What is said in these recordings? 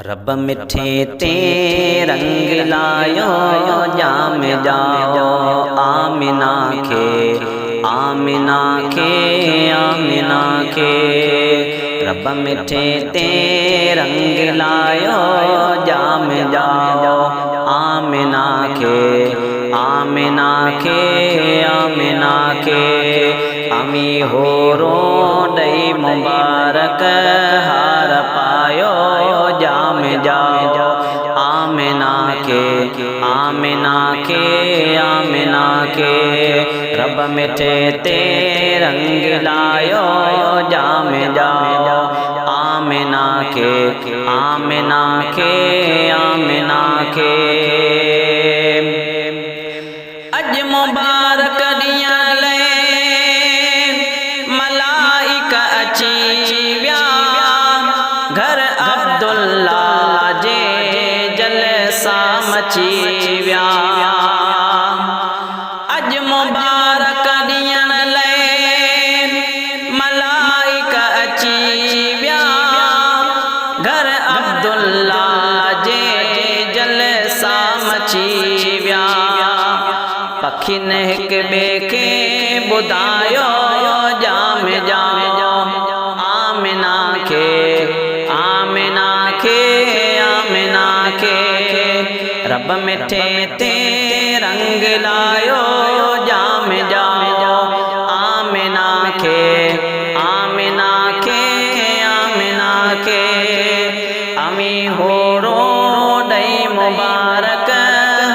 रब मिठे ते रंग लायो जाम जाओ आमिना के आमिना के आमिना के। रब मिठे ते रंग लायो जाम जाओ आमिना के आमिना के आमिना के। अमी होरो दई मुबारक हार पायो जाम जाओ आमिना के आमिना के आमिना के। रब मिठे ते रंग लायो जाम जाओ आमिना के आमिना के आमिना के। अज मुबारक दिया ले मलाइका अची व्या घर अब्दुल्ला जे जलसा मची व्या। अज मुबारक दिया ले मलाइका अची व्या घर अब्दुल्ला जे जलसा मची व्या। पखिन हिक ॿिए खे ॿुधायो जाम जाओ आमिना के आमिना के आमिना के। रब मिठे ते रंग लायो जाम जाओ आमिना के आमिना के आमिना के। अमी होरो दई मुबारक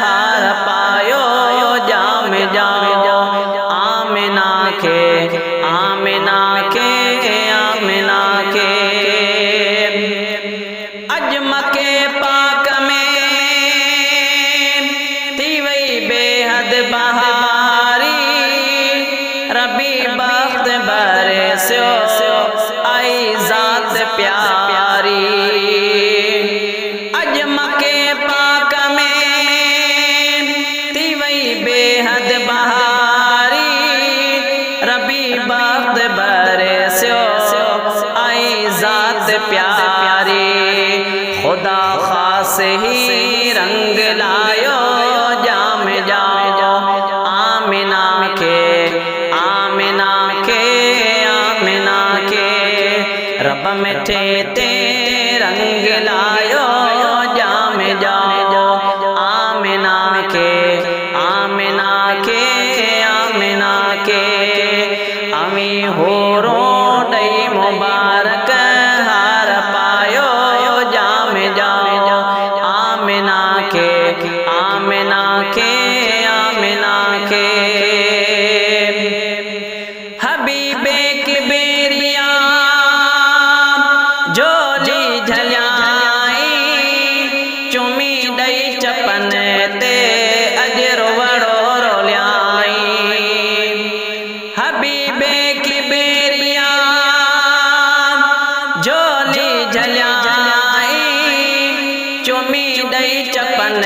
हार पायो जाम जाओ आमिना के आमिना के आमिना के। अज मके पाक में थी वई बेहद बहारी रबी बख्त बरस्यो आई ज़ात प्यारी। अज मके पाक में थी वई बेहद बहारी रबी बख्त बरस्यो आई ज़ात प्यारी। खुदा खास ही रंग लायो जाम जाओ आमिना के आमिना के आमिना के। रब मिठे ते रंग लायो जाम जाओ आमिना के आमिना के आमिना के। अमी होरो दई मुबारक हार पायो जाम जाओ आमिना के आमिना के आमिना के। हबीबे की बेरिया झोली झलियाई चुमी दई चपन ते अजरो वड़ो रोलियाई। हबीबे की बेरिया झोली झलियाई चुमी दई चपन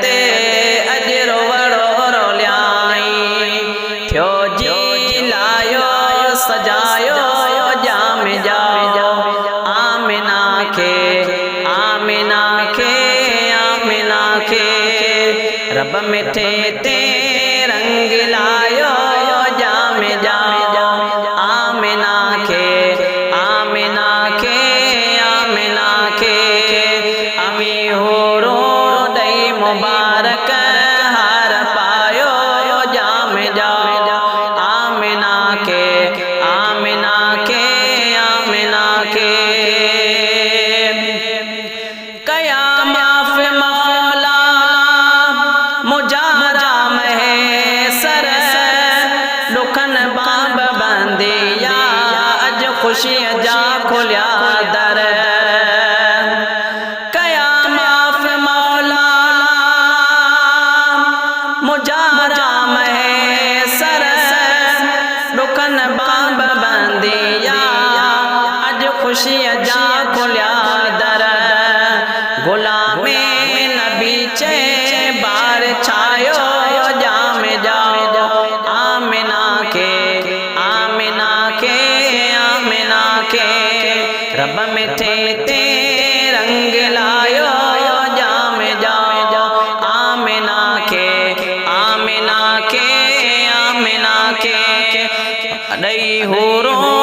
ते अजरो वड़ो रोलियाई। थियो जी लायो सजायो जाम जाओ आमिना के आमिना के आमिना के। रब मिठे ते रंग लायो जाम जाओ आमिना के आमिना के आमिना के। अमी होरो दई मुबारक हार पायो जाम जाओ आमिना के आमिना के आमिना के। कयामत मौला मुजारा में सर अने हूरो